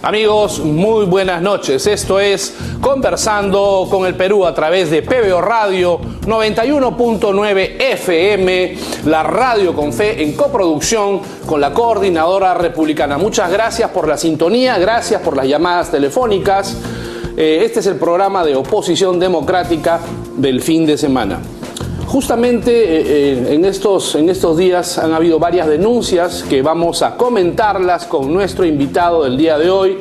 Amigos, muy buenas noches. Esto es Conversando con el Perú a través de PBO Radio 91.9 FM, la radio con fe en coproducción con la Coordinadora Republicana. Muchas gracias por la sintonía, gracias por las llamadas telefónicas. Este es el programa de oposición democrática del fin de semana. Justamente en estos días han habido varias denuncias que vamos a comentarlas con nuestro invitado del día de hoy,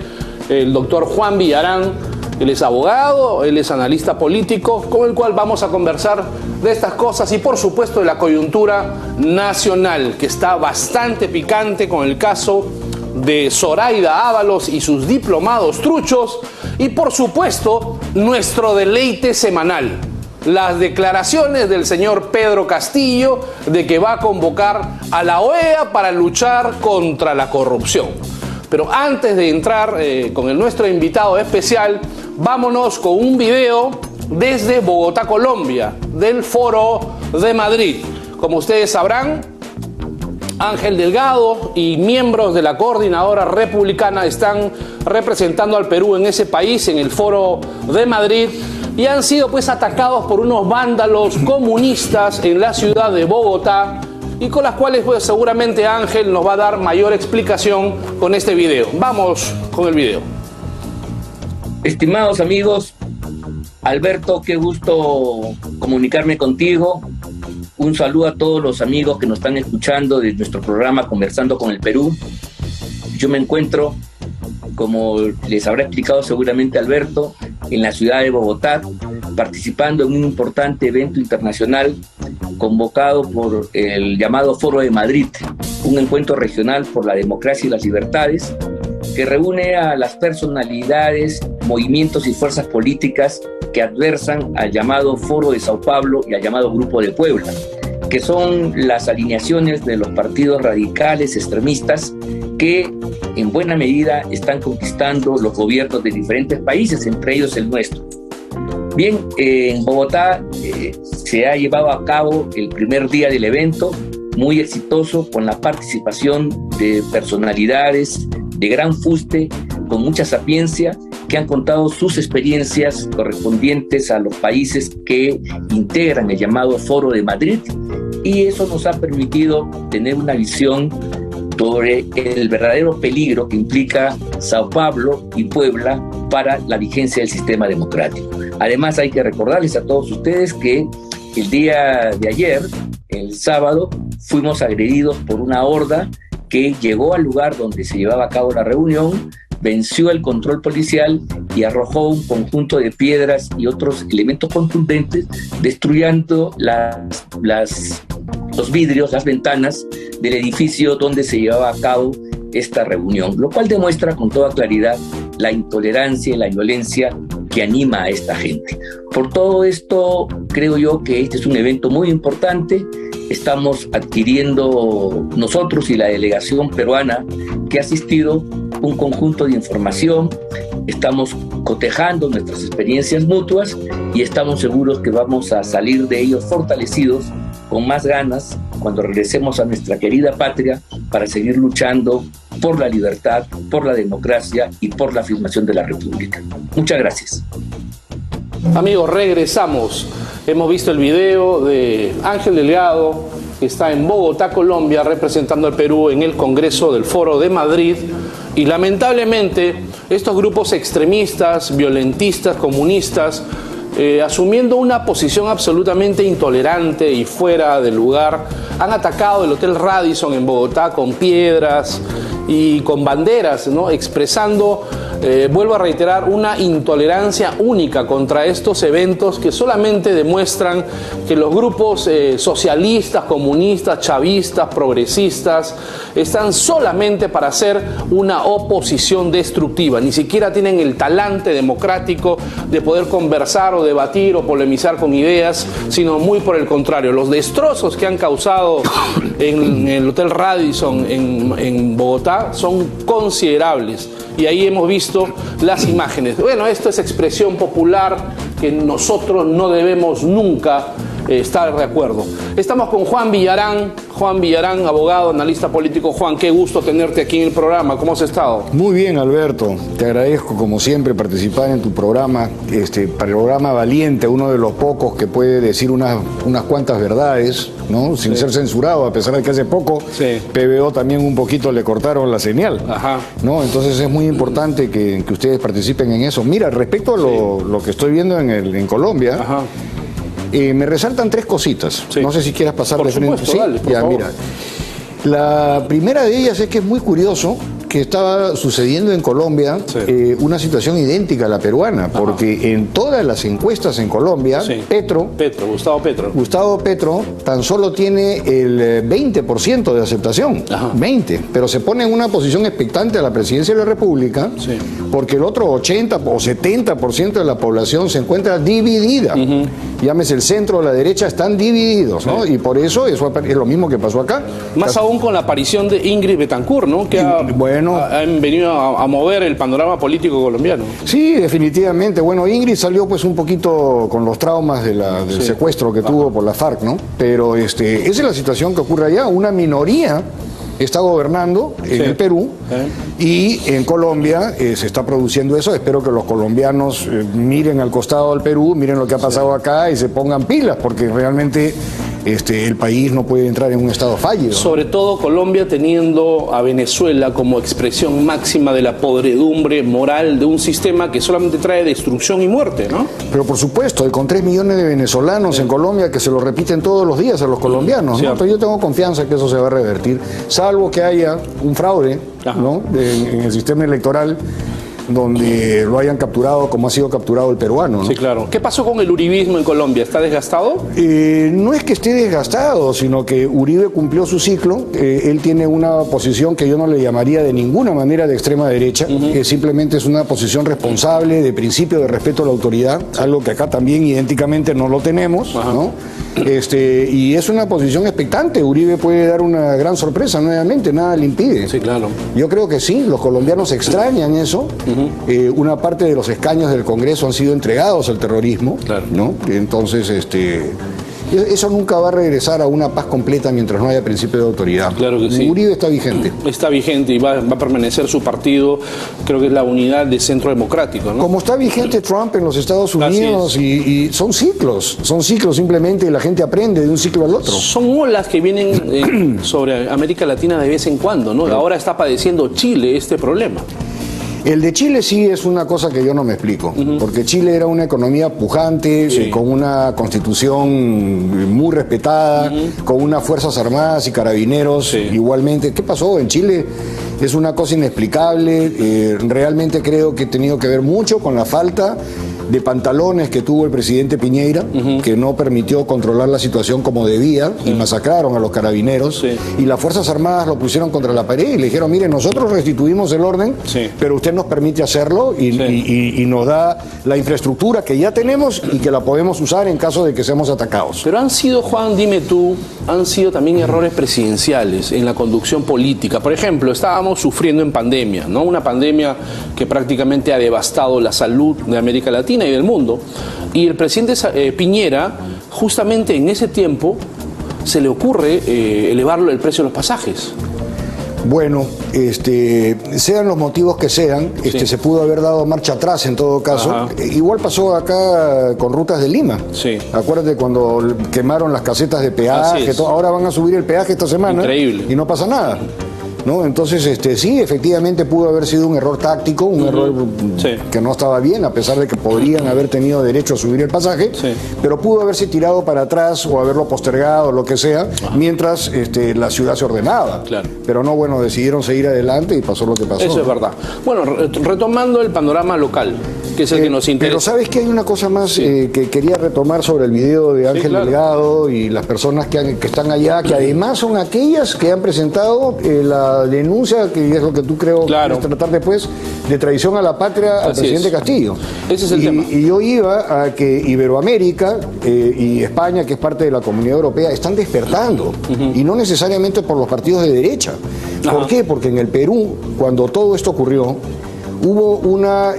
el doctor Juan Villarán. Él es abogado, él es analista político, con el cual vamos a conversar de estas cosas y por supuesto de la coyuntura nacional, que está bastante picante con el caso de Zoraida Ábalos y sus diplomados truchos y por supuesto nuestro deleite semanal. Las declaraciones del señor Pedro Castillo de que va a convocar a la OEA para luchar contra la corrupción. Pero antes de entrar con nuestro invitado especial, vámonos con un video desde Bogotá, Colombia, del Foro de Madrid. Como ustedes sabrán, Ángel Delgado y miembros de la Coordinadora Republicana están representando al Perú en ese país, en el Foro de Madrid, y han sido atacados por unos vándalos comunistas en la ciudad de Bogotá y con las cuales seguramente Ángel nos va a dar mayor explicación con este video. Vamos con el video. Estimados amigos, Alberto, qué gusto comunicarme contigo. Un saludo a todos los amigos que nos están escuchando de nuestro programa Conversando con el Perú. Yo me encuentro, como les habrá explicado seguramente Alberto, en la ciudad de Bogotá, participando en un importante evento internacional convocado por el llamado Foro de Madrid, un encuentro regional por la democracia y las libertades que reúne a las personalidades, movimientos y fuerzas políticas que adversan al llamado Foro de Sao Paulo y al llamado Grupo de Puebla, que son las alineaciones de los partidos radicales extremistas que en buena medida están conquistando los gobiernos de diferentes países, entre ellos el nuestro. Bien, en Bogotá se ha llevado a cabo el primer día del evento, muy exitoso, con la participación de personalidades de gran fuste, con mucha sapiencia, que han contado sus experiencias correspondientes a los países que integran el llamado Foro de Madrid, y eso nos ha permitido tener una visión sobre el verdadero peligro que implica Sao Paulo y Puebla para la vigencia del sistema democrático. Además, hay que recordarles a todos ustedes que el día de ayer, el sábado, fuimos agredidos por una horda que llegó al lugar donde se llevaba a cabo la reunión, venció el control policial y arrojó un conjunto de piedras y otros elementos contundentes, destruyendo los vidrios, las ventanas del edificio donde se llevaba a cabo esta reunión, lo cual demuestra con toda claridad la intolerancia y la violencia que anima a esta gente. Por todo esto, creo yo que este es un evento muy importante. Estamos adquiriendo nosotros y la delegación peruana que ha asistido un conjunto de información, estamos cotejando nuestras experiencias mutuas y estamos seguros que vamos a salir de ellos fortalecidos, con más ganas, cuando regresemos a nuestra querida patria para seguir luchando por la libertad, por la democracia y por la afirmación de la República. Muchas gracias. Amigos, regresamos. Hemos visto el video de Ángel Delgado, que está en Bogotá, Colombia, representando al Perú en el Congreso del Foro de Madrid. Y lamentablemente, estos grupos extremistas, violentistas, comunistas, asumiendo una posición absolutamente intolerante y fuera de lugar, han atacado el Hotel Radisson en Bogotá con piedras y con banderas, ¿no? Expresando, vuelvo a reiterar, una intolerancia única contra estos eventos que solamente demuestran que los grupos socialistas, comunistas, chavistas, progresistas, están solamente para hacer una oposición destructiva. Ni siquiera tienen el talante democrático de poder conversar o debatir o polemizar con ideas, sino muy por el contrario. Los destrozos que han causado en el Hotel Radisson en Bogotá son considerables. Y ahí hemos visto las imágenes. Bueno, esto es expresión popular que nosotros no debemos nunca estar de acuerdo. Estamos con Juan Villarán. Juan Villarán, abogado, analista político. Juan, qué gusto tenerte aquí en el programa. ¿Cómo has estado? Muy bien, Alberto. Te agradezco, como siempre, participar en tu programa. Programa valiente, uno de los pocos que puede decir unas cuantas verdades, ¿no? Sin ser censurado, a pesar de que hace poco PBO también un poquito le cortaron la señal. Ajá. ¿No? Entonces es muy importante que ustedes participen en eso. Mira, respecto a lo que estoy viendo en Colombia, Ajá. Me resaltan tres cositas. Sí. No sé si quieras pasar Por de frente. supuesto, Sí, dale, por ya, favor. mira. La primera de ellas es que es muy curioso que estaba sucediendo en Colombia una situación idéntica a la peruana, porque en todas las encuestas en Colombia, Gustavo Petro tan solo tiene el 20% de aceptación, 20%, pero se pone en una posición expectante a la presidencia de la República, porque el otro 80 o 70% de la población se encuentra dividida. Llámese el centro o la derecha, están divididos, ¿no? Y por eso es lo mismo que pasó acá. Más aún con la aparición de Ingrid Betancourt, ¿no? Que han venido a mover el panorama político colombiano. Sí, definitivamente. Bueno, Ingrid salió pues un poquito con los traumas del secuestro que tuvo por la FARC, ¿no? Pero esa es la situación que ocurre allá. Una minoría está gobernando en el Perú y en Colombia se está produciendo eso. Espero que los colombianos miren al costado del Perú, miren lo que ha pasado acá y se pongan pilas, porque realmente el país no puede entrar en un estado fallido. Sobre todo Colombia teniendo a Venezuela como expresión máxima de la podredumbre moral de un sistema que solamente trae destrucción y muerte, ¿no? Pero por supuesto, con 3 millones de venezolanos en Colombia que se lo repiten todos los días a los colombianos, ¿no? Entonces yo tengo confianza que eso se va a revertir, salvo que haya un fraude, ¿no? en el sistema electoral, donde lo hayan capturado como ha sido capturado el peruano, ¿no? Sí, claro. ¿Qué pasó con el uribismo en Colombia? ¿Está desgastado? No es que esté desgastado, sino que Uribe cumplió su ciclo. Él tiene una posición que yo no le llamaría de ninguna manera de extrema derecha, que simplemente es una posición responsable, de principio de respeto a la autoridad, algo que acá también idénticamente no lo tenemos, ¿no? Y es una posición expectante. Uribe puede dar una gran sorpresa nuevamente, nada le impide. Sí, claro. Yo creo que sí, los colombianos extrañan eso. Una parte de los escaños del Congreso han sido entregados al terrorismo, ¿no? Entonces, eso nunca va a regresar a una paz completa mientras no haya principio de autoridad. Claro que sí. Uribe está vigente. Está vigente y va a permanecer su partido, creo que es la unidad de Centro Democrático, ¿no? Como está vigente Trump en los Estados Unidos, y son ciclos simplemente, y la gente aprende de un ciclo al otro. Son olas que vienen sobre América Latina de vez en cuando, ¿no? Ahora está padeciendo Chile este problema. El de Chile sí es una cosa que yo no me explico, porque Chile era una economía pujante, con una constitución muy respetada, con unas fuerzas armadas y carabineros igualmente. ¿Qué pasó en Chile? Es una cosa inexplicable. Realmente creo que ha tenido que ver mucho con la falta de pantalones que tuvo el presidente Piñera, que no permitió controlar la situación como debía, y masacraron a los carabineros, y las Fuerzas Armadas lo pusieron contra la pared y le dijeron, mire, nosotros restituimos el orden, pero usted nos permite hacerlo y nos da la infraestructura que ya tenemos y que la podemos usar en caso de que seamos atacados. Pero han sido, Juan, dime tú, han sido también errores presidenciales en la conducción política. Por ejemplo, estábamos sufriendo en pandemia, ¿no? Una pandemia que prácticamente ha devastado la salud de América Latina y del mundo, y el presidente Piñera, justamente en ese tiempo, se le ocurre elevar el precio de los pasajes. Bueno, sean los motivos que sean, se pudo haber dado marcha atrás en todo caso. Igual pasó acá con Rutas de Lima. Acuérdate cuando quemaron las casetas de peaje, ahora van a subir el peaje esta semana. Increíble. Y no pasa nada, ¿no? Entonces, sí, efectivamente pudo haber sido un error táctico, un error que no estaba bien, a pesar de que podrían haber tenido derecho a subir el pasaje, pero pudo haberse tirado para atrás o haberlo postergado, lo que sea, mientras la ciudad se ordenaba. Pero no, bueno, decidieron seguir adelante y pasó lo que pasó. Eso es verdad. Bueno, retomando el panorama local, que es el que nos interesa. Pero sabes que hay una cosa más que quería retomar sobre el video de Ángel Delgado y las personas que están allá, que además son aquellas que han presentado la denuncia, que es lo que tú creo que es tratar después, de traición a la patria al presidente Castillo. Ese es el tema. Y yo iba a que Iberoamérica y España, que es parte de la Comunidad Europea, están despertando, y no necesariamente por los partidos de derecha. ¿Por qué? Porque en el Perú, cuando todo esto ocurrió, hubo una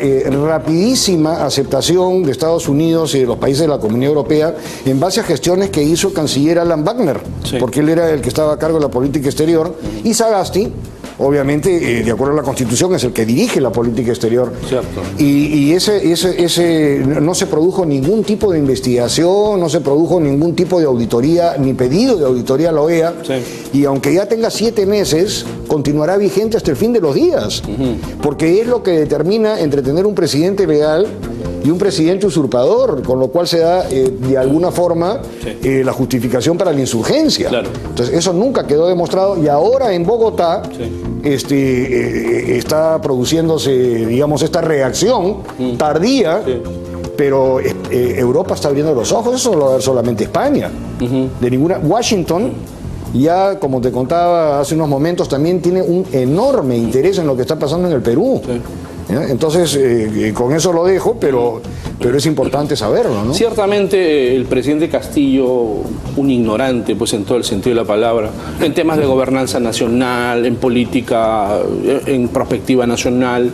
rapidísima aceptación de Estados Unidos y de los países de la Comunidad Europea en base a gestiones que hizo el canciller Alan Wagner, porque él era el que estaba a cargo de la política exterior, y Sagasti, obviamente, de acuerdo a la Constitución, es el que dirige la política exterior. Cierto. Y no se produjo ningún tipo de investigación, no se produjo ningún tipo de auditoría, ni pedido de auditoría a la OEA. Sí. Y aunque ya tenga 7 meses, continuará vigente hasta el fin de los días. Porque es lo que determina entre tener un presidente legal y un presidente usurpador, con lo cual se da de alguna forma la justificación para la insurgencia. Claro. Entonces eso nunca quedó demostrado, y ahora en Bogotá está produciéndose, digamos, esta reacción tardía, pero Europa está abriendo los ojos. Eso no lo va a ver solamente España, de ninguna. Washington, ya como te contaba hace unos momentos, también tiene un enorme interés en lo que está pasando en el Perú. Entonces, con eso lo dejo, pero es importante saberlo, ¿no? Ciertamente el presidente Castillo, un ignorante, pues en todo el sentido de la palabra, en temas de gobernanza nacional, en política, en perspectiva nacional,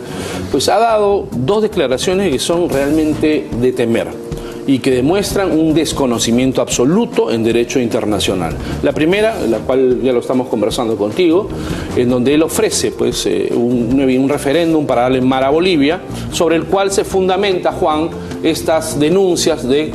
pues ha dado 2 declaraciones que son realmente de temer y que demuestran un desconocimiento absoluto en derecho internacional. La primera, la cual ya lo estamos conversando contigo, en donde él ofrece pues, un referéndum para darle mar a Bolivia, sobre el cual se fundamenta, Juan, estas denuncias de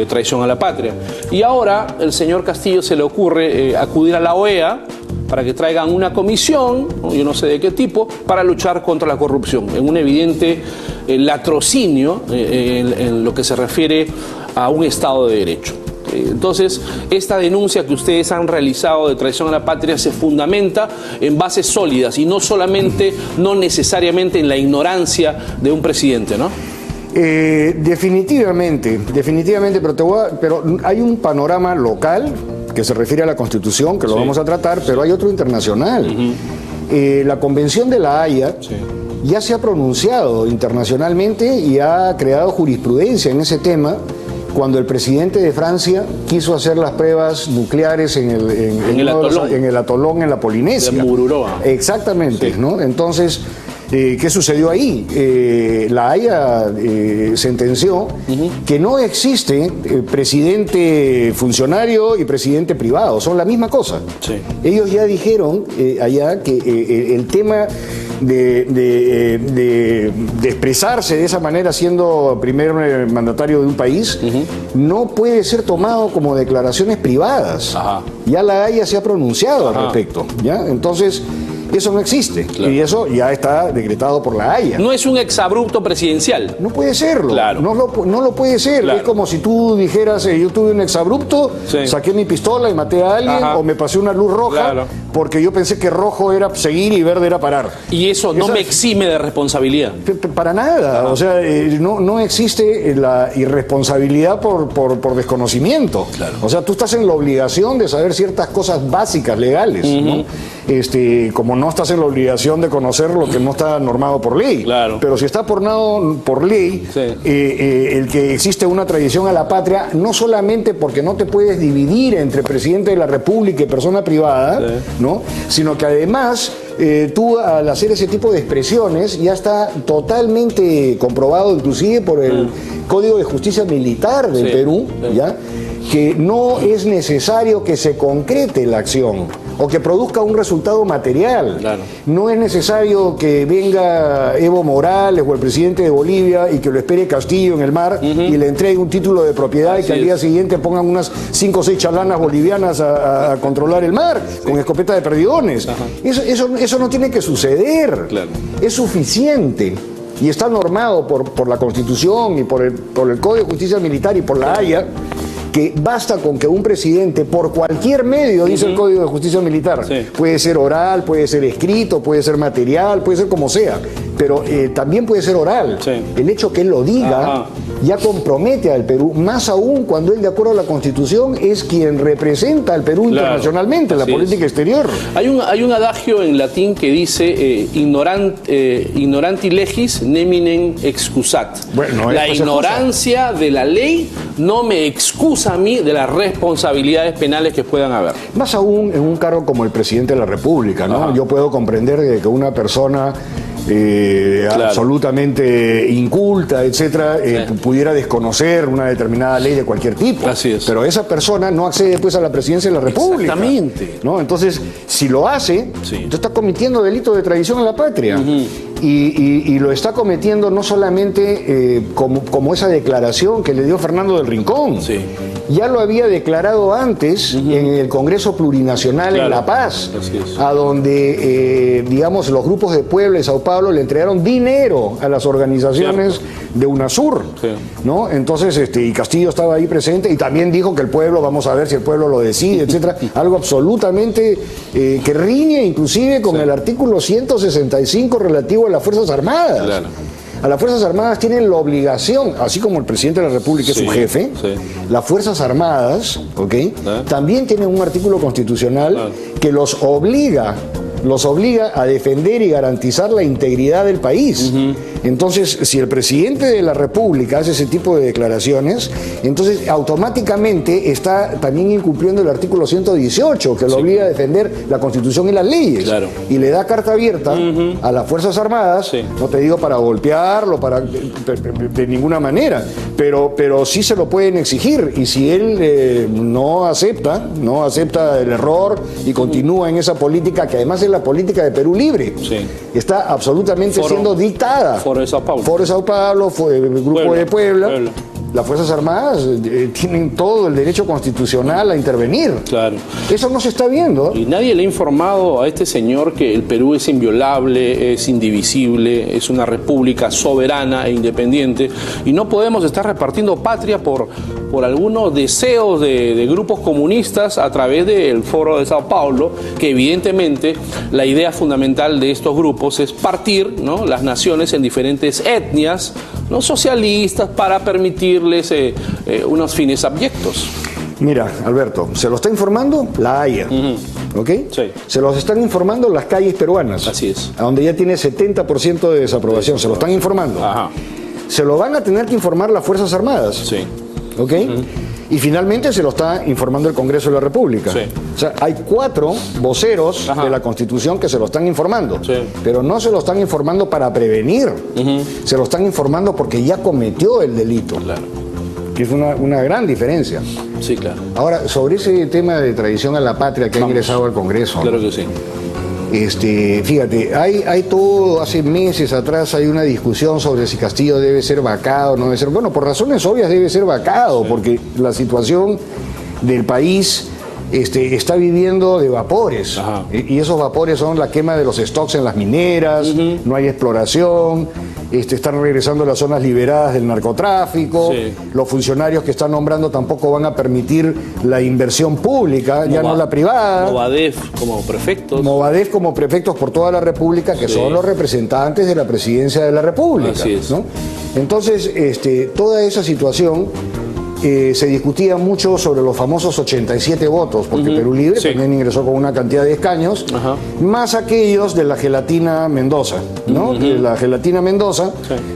traición a la patria. Y ahora el señor Castillo se le ocurre acudir a la OEA para que traigan una comisión, yo no sé de qué tipo, para luchar contra la corrupción, en un evidente latrocinio en lo que se refiere a un Estado de Derecho. Entonces, esta denuncia que ustedes han realizado de traición a la patria se fundamenta en bases sólidas y no solamente, no necesariamente en la ignorancia de un presidente, ¿no? Definitivamente, pero hay un panorama local que se refiere a la Constitución, que lo vamos a tratar, pero hay otro internacional. La Convención de la Haya ya se ha pronunciado internacionalmente y ha creado jurisprudencia en ese tema cuando el presidente de Francia quiso hacer las pruebas nucleares en el atolón en la Polinesia. De Mururoa. Exactamente, ¿no? Entonces, ¿qué sucedió ahí? La Haya sentenció que no existe presidente funcionario y presidente privado, son la misma cosa. Ellos ya dijeron allá que el tema de expresarse de esa manera siendo primer mandatario de un país no puede ser tomado como declaraciones privadas. Ya la Haya se ha pronunciado al respecto, ¿ya? Entonces, eso no existe, y eso ya está decretado por la Haya. No es un exabrupto presidencial. No puede serlo, no lo puede ser. Es como si tú dijeras, yo tuve un exabrupto, saqué mi pistola y maté a alguien, o me pasé una luz roja, porque yo pensé que rojo era seguir y verde era parar. Y eso no me exime de responsabilidad. Para nada, o sea, no existe la irresponsabilidad por desconocimiento. O sea, tú estás en la obligación de saber ciertas cosas básicas, legales, ¿no? Como no estás en la obligación de conocer lo que no está normado por ley. Pero si está normado por ley, el que existe una traición a la patria, no solamente porque no te puedes dividir entre presidente de la República y persona privada, ¿no? Sino que además tú, al hacer ese tipo de expresiones, ya está totalmente comprobado, inclusive por el Código de Justicia Militar del Perú, ¿ya? Que no es necesario que se concrete la acción o que produzca un resultado material. No es necesario que venga Evo Morales o el presidente de Bolivia y que lo espere Castillo en el mar y le entregue un título de propiedad y que al día siguiente pongan unas 5 o 6 chalanas bolivianas a controlar el mar con escopeta de perdigones. Eso no tiene que suceder. Es suficiente. Y está normado por la Constitución y por el Código de Justicia Militar y por la Haya, que basta con que un presidente, por cualquier medio, dice el Código de Justicia Militar, puede ser oral, puede ser escrito, puede ser material, puede ser como sea, pero también puede ser oral. El hecho que él lo diga ya compromete al Perú, más aún cuando él, de acuerdo a la Constitución, es quien representa al Perú internacionalmente en la política exterior. Hay un adagio en latín que dice ignoranti legis neminem excusat. La ignorancia de la ley no me excusa a mí de las responsabilidades penales que puedan haber. Más aún en un cargo como el presidente de la República, ¿no? Yo puedo comprender que una persona absolutamente inculta, etcétera, pudiera desconocer una determinada ley de cualquier tipo. Así es. Pero esa persona no accede pues a la presidencia de la República. Exactamente. ¿No? Entonces, si lo hace, entonces está cometiendo delito de traición a la patria. Y lo está cometiendo no solamente como esa declaración que le dio Fernando del Rincón. Ya lo había declarado antes en el Congreso Plurinacional en La Paz, a donde, digamos, los grupos de Puebla y Sao Paulo le entregaron dinero a las organizaciones de UNASUR, ¿no? Entonces, y Castillo estaba ahí presente y también dijo que el pueblo, vamos a ver si el pueblo lo decide, etcétera, algo absolutamente que riñe inclusive con el artículo 165 relativo a las Fuerzas Armadas. A las Fuerzas Armadas tienen la obligación, así como el presidente de la República es su jefe, las Fuerzas Armadas, también tienen un artículo constitucional que los obliga a defender y garantizar la integridad del país. Entonces, si el presidente de la República hace ese tipo de declaraciones, entonces automáticamente está también incumpliendo el artículo 118, que lo obliga a defender la Constitución y las leyes. Y le da carta abierta a las Fuerzas Armadas, no te digo para golpearlo, de ninguna manera, pero sí se lo pueden exigir. Y si él no acepta el error y continúa en esa política, que además es la política de Perú Libre, está absolutamente siendo dictada. Foro de Sao Paulo. Foro de Sao Paulo, el Grupo de Puebla. Las Fuerzas Armadas tienen todo el derecho constitucional a intervenir. Eso no se está viendo. Y nadie le ha informado a este señor que el Perú es inviolable, es indivisible, es una república soberana e independiente, y no podemos estar repartiendo patria por algunos deseos de grupos comunistas a través del Foro de Sao Paulo, que evidentemente la idea fundamental de estos grupos es partir, ¿no?, las naciones en diferentes etnias, ¿no?, socialistas, para permitirles unos fines abyectos. Mira, Alberto, se lo está informando la Haya, ¿ok? Se los están informando las calles peruanas. Así es. A donde ya tiene 70% de desaprobación, se lo están informando. Se lo van a tener que informar las Fuerzas Armadas. ¿Ok? Y finalmente se lo está informando el Congreso de la República. O sea, hay 4 voceros de la Constitución que se lo están informando. Pero no se lo están informando para prevenir. Se lo están informando porque ya cometió el delito. Que es una gran diferencia. Ahora, sobre ese tema de traición a la patria que ha ingresado al Congreso. Claro que sí. Fíjate, hay todo, hace meses atrás hay una discusión sobre si Castillo debe ser vacado o no debe ser. Bueno, por razones obvias debe ser vacado, porque la situación del país está viviendo de vapores. Y esos vapores son la quema de los stocks en las mineras, no hay exploración, están regresando a las zonas liberadas del narcotráfico, los funcionarios que están nombrando tampoco van a permitir la inversión pública, ya no la privada. Movadef como prefectos. Movadef como prefectos por toda la República, que son los representantes de la presidencia de la República. Así es. ¿No? Entonces, toda esa situación se discutía mucho sobre los famosos 87 votos, porque Perú Libre también ingresó con una cantidad de escaños, más aquellos de la Gelatina Mendoza, ¿no? De la Gelatina Mendoza,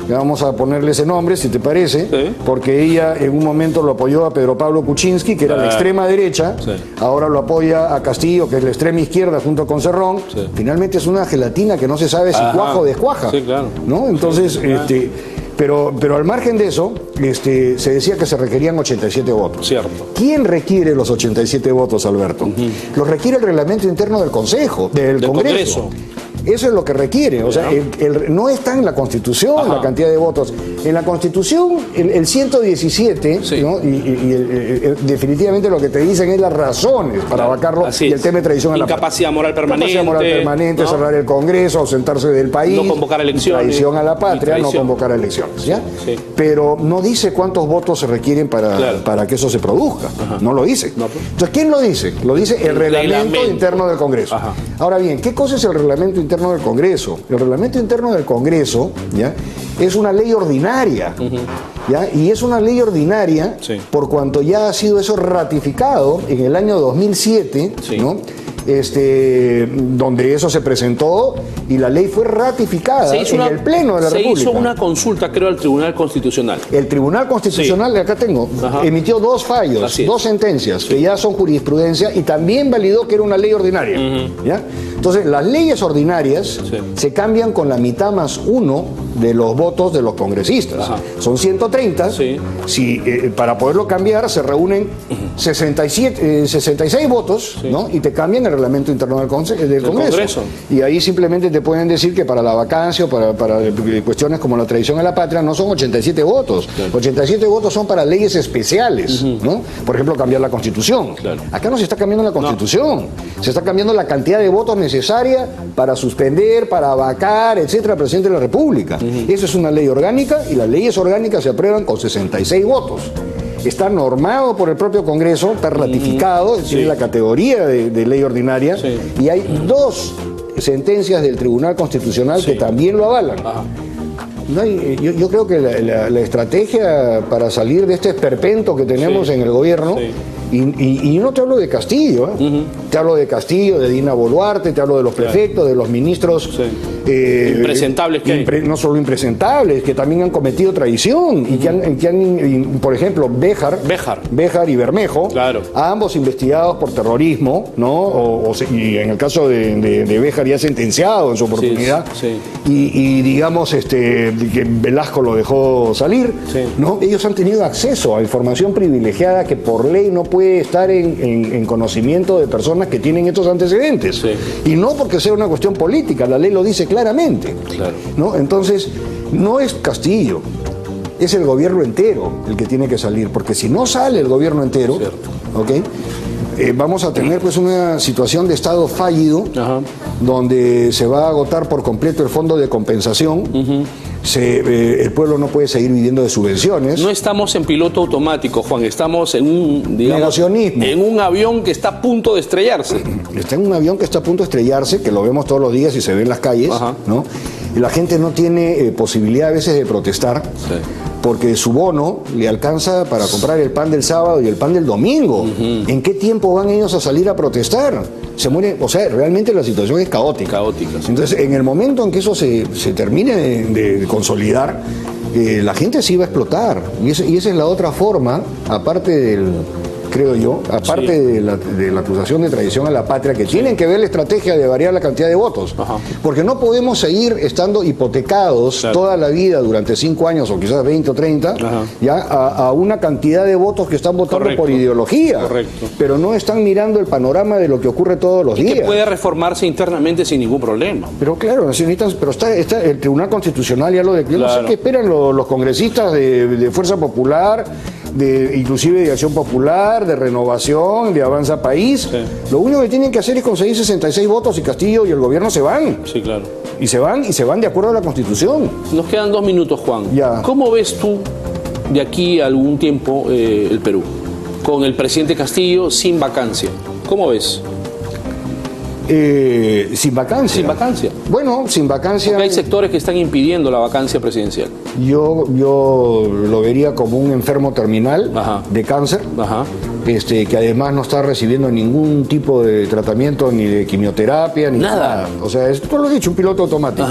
que vamos a ponerle ese nombre, si te parece, porque ella en un momento lo apoyó a Pedro Pablo Kuczynski, que era la extrema derecha, ahora lo apoya a Castillo, que es la extrema izquierda, junto con Cerrón. Finalmente es una gelatina que no se sabe si cuaja o descuaja, ¿no? Entonces, Pero al margen de eso, se decía que se requerían 87 votos. ¿Quién requiere los 87 votos, Alberto? Los requiere el reglamento interno del Congreso. Eso es lo que requiere. O sea, no está en la Constitución la cantidad de votos. En la Constitución, el 117, ¿no? Definitivamente lo que te dicen es las razones para vacarlo, y el tema de traición a la incapacidad moral permanente. Incapacidad moral permanente, ¿no? Cerrar el Congreso, ausentarse del país. No convocar elecciones. Traición a la patria, no convocar elecciones. ¿Ya? Pero no dice cuántos votos se requieren para que eso se produzca. No lo dice. Entonces, ¿quién lo dice? Lo dice el reglamento interno del Congreso. Ahora bien, ¿qué cosa es el reglamento interno del Congreso? El reglamento interno del Congreso, ¿ya?, es una ley ordinaria, ¿ya? Y es una ley ordinaria por cuanto ya ha sido eso ratificado en el año 2007, ¿no?, donde eso se presentó y la ley fue ratificada en el Pleno de la República. Se hizo una consulta, creo, al Tribunal Constitucional. El Tribunal Constitucional, acá tengo, emitió 2 fallos, 2 sentencias, que ya son jurisprudencia, y también validó que era una ley ordinaria. ¿Ya? Entonces, las leyes ordinarias se cambian con la mitad más 1 de los votos de los congresistas. Son 130. Para poderlo cambiar se reúnen 66 votos, ¿no? Y te cambian el reglamento interno del Congreso. Y ahí simplemente te pueden decir que para la vacancia o para cuestiones como la traición a la patria no son 87 votos. 87 votos son para leyes especiales, ¿no? Por ejemplo, cambiar la Constitución. Acá no se está cambiando la Constitución. Se está cambiando la cantidad de votos necesaria para suspender, para vacar, etcétera, al presidente de la República. Eso es una ley orgánica, y las leyes orgánicas se aprueban con 66 votos. Está normado por el propio Congreso, está ratificado, tiene la categoría de ley ordinaria, y hay 2 sentencias del Tribunal Constitucional que también lo avalan. No, yo creo que la estrategia para salir de este esperpento que tenemos en el gobierno, y no te hablo de Castillo, te hablo de Castillo, de Dina Boluarte, te hablo de los prefectos, de los ministros impresentables que hay. No solo impresentables, que también han cometido traición, y que han, por ejemplo, Béjar y Bermejo, ambos investigados por terrorismo, ¿no? Y en el caso de Béjar ya sentenciado en su oportunidad, y digamos que Velasco lo dejó salir, ¿no? Ellos han tenido acceso a información privilegiada que por ley no puede estar en conocimiento de personas que tienen estos antecedentes. Y no porque sea una cuestión política, la ley lo dice claramente. ¿No? Entonces, no es Castillo, es el gobierno entero el que tiene que salir, porque si no sale el gobierno entero, vamos a tener pues una situación de Estado fallido, donde se va a agotar por completo el fondo de compensación. El pueblo no puede seguir viviendo de subvenciones. No estamos en piloto automático, Juan, estamos en un, negacionismo. En un avión que está a punto de estrellarse. Está en un avión que está a punto de estrellarse, que lo vemos todos los días y se ve en las calles, ¿no? Y la gente no tiene posibilidad a veces de protestar, porque su bono le alcanza para comprar el pan del sábado y el pan del domingo. ¿En qué tiempo van ellos a salir a protestar? Se mueren, o sea, realmente la situación es caótica. Entonces, en el momento en que eso se termine de consolidar, la gente sí va a explotar. Y esa es la otra forma, aparte del... creo yo, aparte de la acusación de traición a la patria, que tienen que ver la estrategia de variar la cantidad de votos. Porque no podemos seguir estando hipotecados toda la vida durante 5 años o quizás 20 o 30 a una cantidad de votos que están votando por ideología, pero no están mirando el panorama de lo que ocurre todos los días. Que puede reformarse internamente sin ningún problema. Pero claro, pero está el Tribunal Constitucional, ya lo declaró. Yo no sé qué esperan los congresistas de Fuerza Popular, inclusive de Acción Popular, de Renovación, de Avanza País. Lo único que tienen que hacer es conseguir 66 votos, y Castillo y el gobierno se van. Y se van de acuerdo a la Constitución. Nos quedan 2 minutos, Juan. ¿Cómo ves tú de aquí a algún tiempo el Perú? Con el presidente Castillo sin vacancia. ¿Cómo ves? Sin vacancia. Sin vacancia. Bueno, sin vacancia. Porque hay sectores que están impidiendo la vacancia presidencial. Yo lo vería como un enfermo terminal de cáncer, que además no está recibiendo ningún tipo de tratamiento, ni de quimioterapia, ni nada. O sea, tú lo has dicho, un piloto automático.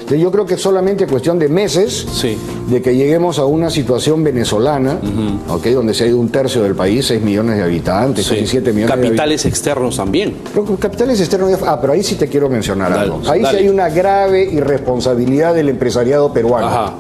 Yo creo que es solamente cuestión de meses de que lleguemos a una situación venezolana, donde se ha ido 1/3 del país, 6 millones de habitantes, casi 7 millones de habitantes. Capitales externos también. Capitales externos, pero ahí sí te quiero mencionar algo. Ahí sí hay una grave irresponsabilidad del empresariado peruano.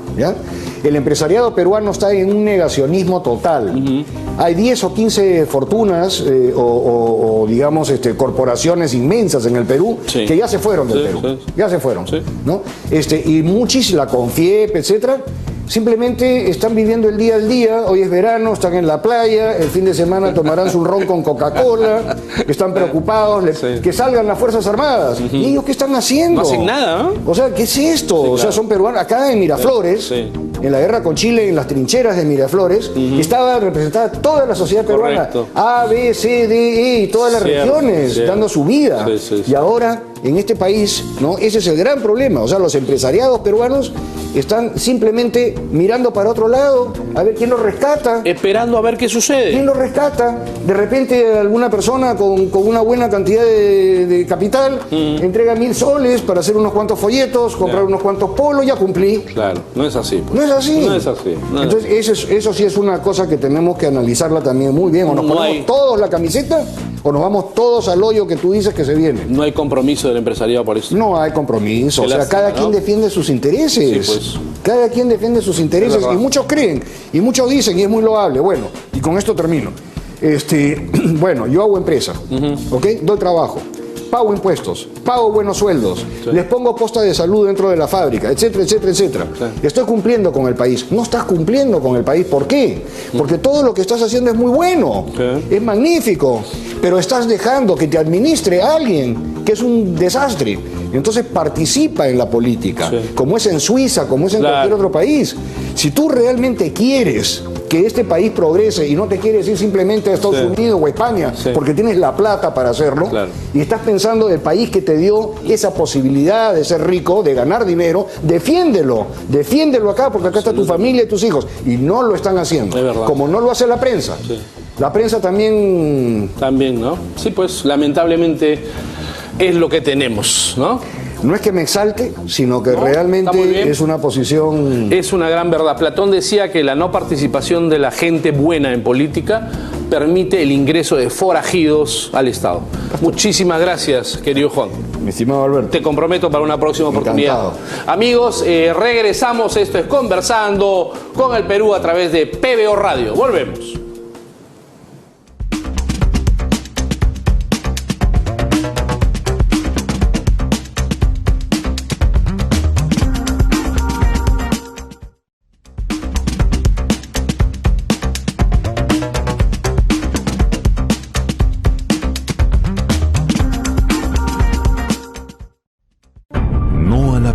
El empresariado peruano está en un negacionismo total. Hay 10 o 15 fortunas o digamos corporaciones inmensas en el Perú que ya se fueron del Perú. Ya se fueron. ¿No? Y la Confiep, etcétera, simplemente están viviendo el día al día. Hoy es verano, están en la playa, el fin de semana tomarán su ron con Coca-Cola, están preocupados, que salgan las Fuerzas Armadas. ¿Y ellos qué están haciendo? No hacen nada, ¿no? O sea, ¿qué es esto? O sea, son peruanos. Acá en Miraflores, en la guerra con Chile, en las trincheras de Miraflores, estaba representada toda la sociedad peruana, A, B, C, D, E, y todas las regiones, dando su vida. Y ahora en este país, ¿no? Ese es el gran problema. O sea, los empresariados peruanos están simplemente mirando para otro lado, a ver quién los rescata. Esperando a ver qué sucede. ¿Quién los rescata? De repente alguna persona con una buena cantidad de capital entrega 1.000 soles para hacer unos cuantos folletos, comprar unos cuantos polos, ya cumplí. Claro, no es así. Pues. No es así. No es así. No. Entonces eso sí es una cosa que tenemos que analizarla también muy bien. O nos ponemos todos la camiseta o nos vamos todos al hoyo que tú dices que se viene. No hay compromiso del empresariado por eso. No hay compromiso. O sea, cada quien defiende sus intereses. Sí, pues. Cada quien defiende sus intereses y muchos creen y muchos dicen y es muy loable. Bueno, y con esto termino. Bueno, yo hago empresa, ¿ok? Doy trabajo, pago impuestos, pago buenos sueldos, les pongo posta de salud dentro de la fábrica, etcétera, etcétera, etcétera. Estoy cumpliendo con el país. No estás cumpliendo con el país. ¿Por qué? Porque todo lo que estás haciendo es muy bueno, es magnífico, pero estás dejando que te administre alguien que es un desastre. Entonces participa en la política, como es en Suiza, como es en cualquier otro país. Si tú realmente quieres que este país progrese y no te quieres ir simplemente a Estados Unidos o a España porque tienes la plata para hacerlo y estás pensando del país que te dio esa posibilidad de ser rico, de ganar dinero, defiéndelo acá porque acá está tu familia y tus hijos y no lo están haciendo, como no lo hace la prensa. La prensa también, ¿no? Sí, pues lamentablemente es lo que tenemos, ¿no? No es que me exalte, sino que realmente es una posición... Es una gran verdad. Platón decía que la no participación de la gente buena en política permite el ingreso de forajidos al Estado. Muchísimas gracias, querido Juan. Mi estimado Alberto. Te comprometo para una próxima oportunidad. Amigos, regresamos. Esto es Conversando con el Perú a través de PBO Radio. Volvemos.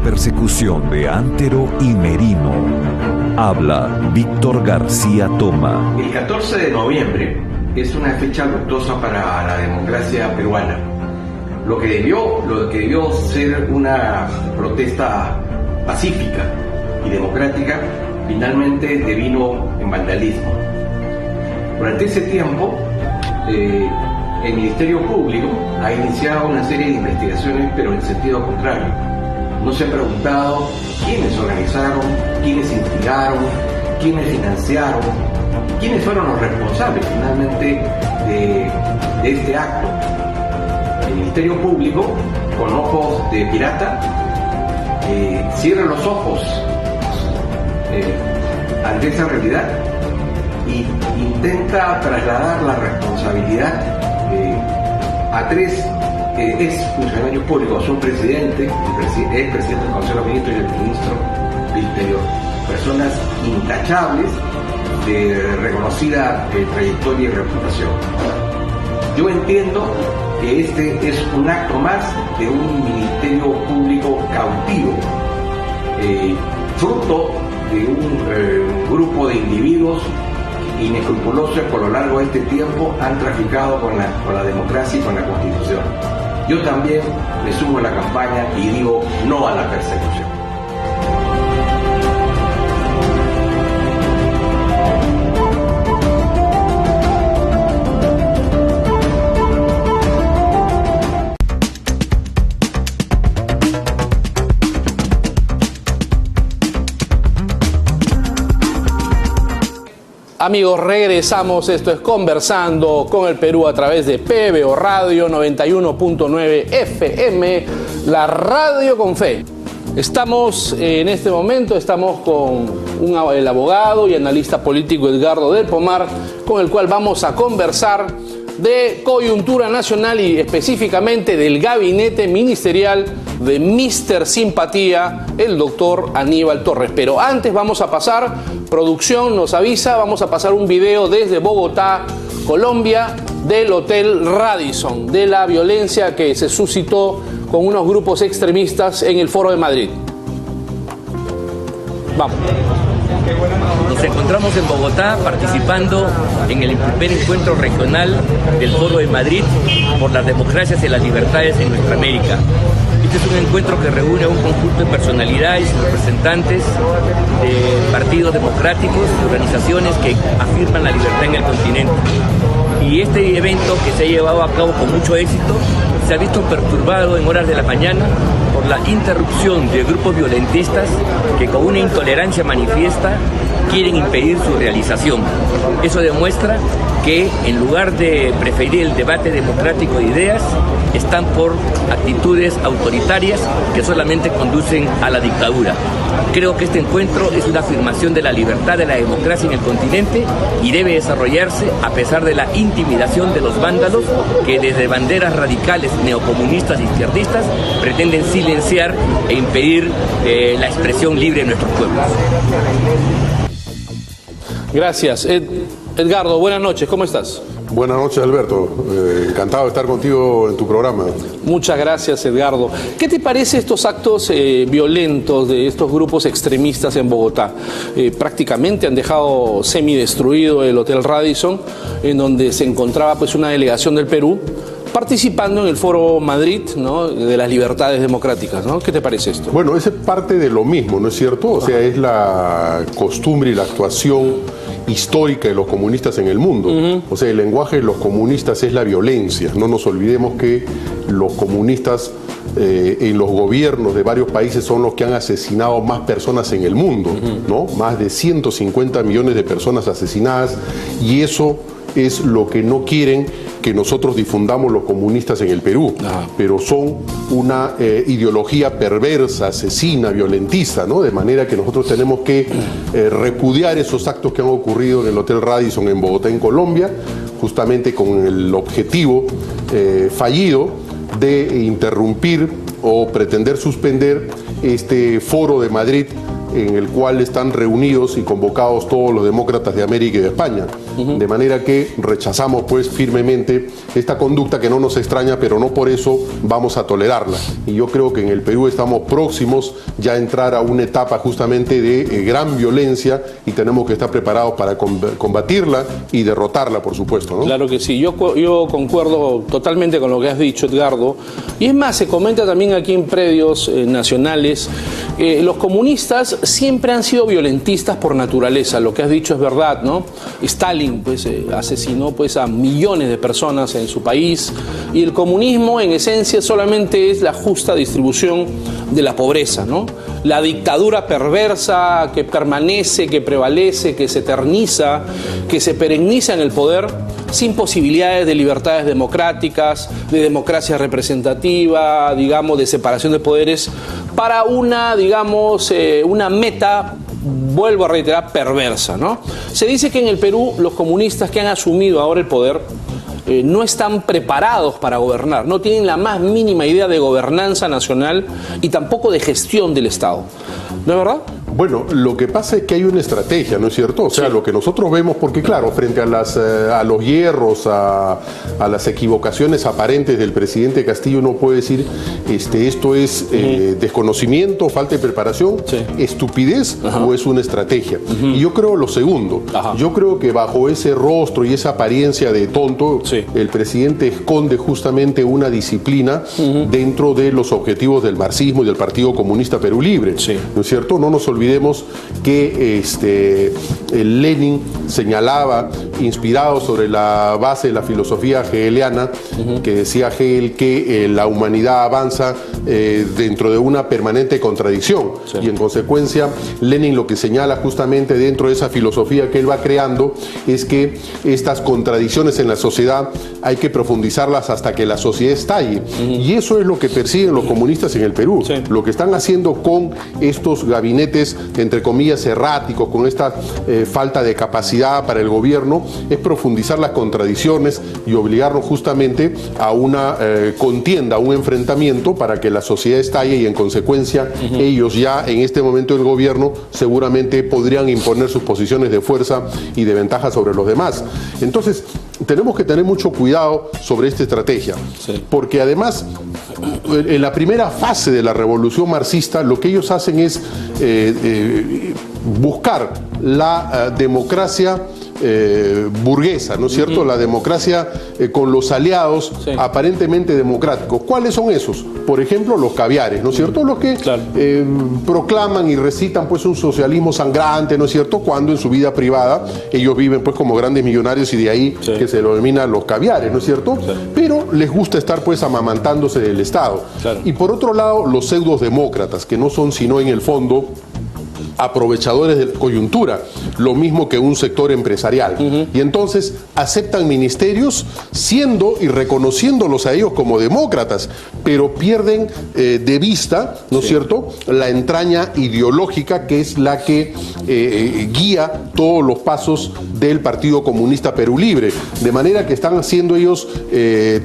Persecución de Antero y Merino. Habla Víctor García Toma. El 14 de noviembre es una fecha luctuosa para la democracia peruana. Lo que debió ser una protesta pacífica y democrática, finalmente devino en vandalismo. Durante ese tiempo, el Ministerio Público ha iniciado una serie de investigaciones, pero en sentido contrario. No se ha preguntado quiénes organizaron, quiénes instigaron, quiénes financiaron, quiénes fueron los responsables finalmente de este acto. El Ministerio Público, con ojos de pirata, cierra los ojos ante esa realidad y intenta trasladar la responsabilidad a tres ex funcionarios públicos, un presidente, el presidente del Consejo de Ministros y el ministro del Interior, personas intachables de reconocida trayectoria y reputación. Yo entiendo que este es un acto más de un ministerio público cautivo, fruto de un grupo de individuos inescrupulosos que a lo largo de este tiempo han traficado con la democracia y con la Constitución. Yo también me sumo a la campaña y digo no a la persecución. Amigos, regresamos. Esto es Conversando con el Perú a través de PBO Radio 91.9 FM, la radio con fe. Estamos en este momento, con el abogado y analista político Edgardo del Pomar, con el cual vamos a conversar de coyuntura nacional y específicamente del gabinete ministerial de Mr. Simpatía, el doctor Aníbal Torres. Pero antes vamos a pasar, producción nos avisa, vamos a pasar un video desde Bogotá, Colombia, del Hotel Radisson, de la violencia que se suscitó con unos grupos extremistas en el Foro de Madrid. Vamos. Nos encontramos en Bogotá participando en el primer encuentro regional del Foro de Madrid por las democracias y las libertades en nuestra América. Este es un encuentro que reúne a un conjunto de personalidades y representantes de partidos democráticos y organizaciones que afirman la libertad en el continente. Y este evento, que se ha llevado a cabo con mucho éxito, se ha visto perturbado en horas de la mañana por la interrupción de grupos violentistas que con una intolerancia manifiesta quieren impedir su realización. Eso demuestra que en lugar de preferir el debate democrático de ideas, están por actitudes autoritarias que solamente conducen a la dictadura. Creo que este encuentro es una afirmación de la libertad de la democracia en el continente y debe desarrollarse a pesar de la intimidación de los vándalos que desde banderas radicales, neocomunistas y izquierdistas pretenden silenciar e impedir la expresión libre de nuestros pueblos. Gracias. Edgardo, buenas noches, ¿cómo estás? Buenas noches, Alberto. Encantado de estar contigo en tu programa. Muchas gracias, Edgardo. ¿Qué te parece estos actos violentos de estos grupos extremistas en Bogotá? Prácticamente han dejado semidestruido el Hotel Radisson, en donde se encontraba pues una delegación del Perú participando en el Foro Madrid, ¿no?, de las libertades democráticas, ¿no? ¿Qué te parece esto? Bueno, es parte de lo mismo, ¿no es cierto? O sea, es la costumbre y la actuación histórica de los comunistas en el mundo. O sea, el lenguaje de los comunistas es la violencia. No nos olvidemos que los comunistas en los gobiernos de varios países son los que han asesinado más personas en el mundo, ¿no? Más de 150 millones de personas asesinadas, y eso es lo que no quieren que nosotros difundamos los comunistas en el Perú. Pero son una ideología perversa, asesina, violentista, ¿no? De manera que nosotros tenemos que repudiar esos actos que han ocurrido en el Hotel Radisson en Bogotá, en Colombia, justamente con el objetivo fallido de interrumpir o pretender suspender este Foro de Madrid, en el cual están reunidos y convocados todos los demócratas de América y de España. De manera que rechazamos pues firmemente esta conducta, que no nos extraña, pero no por eso vamos a tolerarla. Y yo creo que en el Perú estamos próximos ya a entrar a una etapa justamente de gran violencia, y tenemos que estar preparados para combatirla y derrotarla, por supuesto, ¿no? Claro que sí, yo concuerdo totalmente con lo que has dicho, Edgardo. Y es más, se comenta también aquí en predios nacionales, los comunistas siempre han sido violentistas por naturaleza. Lo que has dicho es verdad, ¿no? Stalin pues asesinó pues a millones de personas en su país, y el comunismo en esencia solamente es la justa distribución de la pobreza, ¿no? La dictadura perversa que permanece, que prevalece, que se eterniza, que se perenniza en el poder, sin posibilidades de libertades democráticas, de democracia representativa, digamos, de separación de poderes, para una, digamos, una meta, vuelvo a reiterar, perversa, ¿no? Se dice que en el Perú los comunistas que han asumido ahora el poder no están preparados para gobernar, no tienen la más mínima idea de gobernanza nacional y tampoco de gestión del Estado. ¿No es verdad? Bueno, lo que pasa es que hay una estrategia, ¿no es cierto? O sea, sí, lo que nosotros vemos, porque claro, frente a los hierros, a las equivocaciones aparentes del presidente Castillo, uno puede decir, esto es desconocimiento, falta de preparación, estupidez, o es una estrategia. Y yo creo lo segundo. Yo creo que bajo ese rostro y esa apariencia de tonto, el presidente esconde justamente una disciplina dentro de los objetivos del marxismo y del Partido Comunista Perú Libre, ¿no es cierto? No nos olvidemos que Lenin señalaba, inspirado sobre la base de la filosofía hegeliana, que decía Hegel que la humanidad avanza dentro de una permanente contradicción, y en consecuencia Lenin lo que señala justamente dentro de esa filosofía que él va creando es que estas contradicciones en la sociedad hay que profundizarlas hasta que la sociedad estalle, y eso es lo que persiguen los comunistas en el Perú. Lo que están haciendo con estos gabinetes, entre comillas, erráticos, con esta falta de capacidad para el gobierno, es profundizar las contradicciones y obligarnos justamente a una contienda, a un enfrentamiento, para que la sociedad estalle, y en consecuencia ellos ya en este momento del gobierno seguramente podrían imponer sus posiciones de fuerza y de ventaja sobre los demás. Entonces tenemos que tener mucho cuidado sobre esta estrategia, porque además en la primera fase de la revolución marxista lo que ellos hacen es buscar la democracia burguesa, ¿no es cierto? La democracia con los aliados aparentemente democráticos. ¿Cuáles son esos? Por ejemplo, los caviares, ¿no es cierto? Los que proclaman y recitan pues un socialismo sangrante, ¿no es cierto? Cuando en su vida privada ellos viven pues como grandes millonarios, y de ahí que se lo denominan los caviares, ¿no es cierto? Pero les gusta estar pues amamantándose del Estado. Y por otro lado, los pseudodemócratas, que no son sino en el fondo aprovechadores de la coyuntura, lo mismo que un sector empresarial. Y entonces aceptan ministerios siendo y reconociéndolos a ellos como demócratas, pero pierden de vista, ¿no es cierto?, la entraña ideológica que es la que guía todos los pasos del Partido Comunista Perú Libre. De manera que están haciendo ellos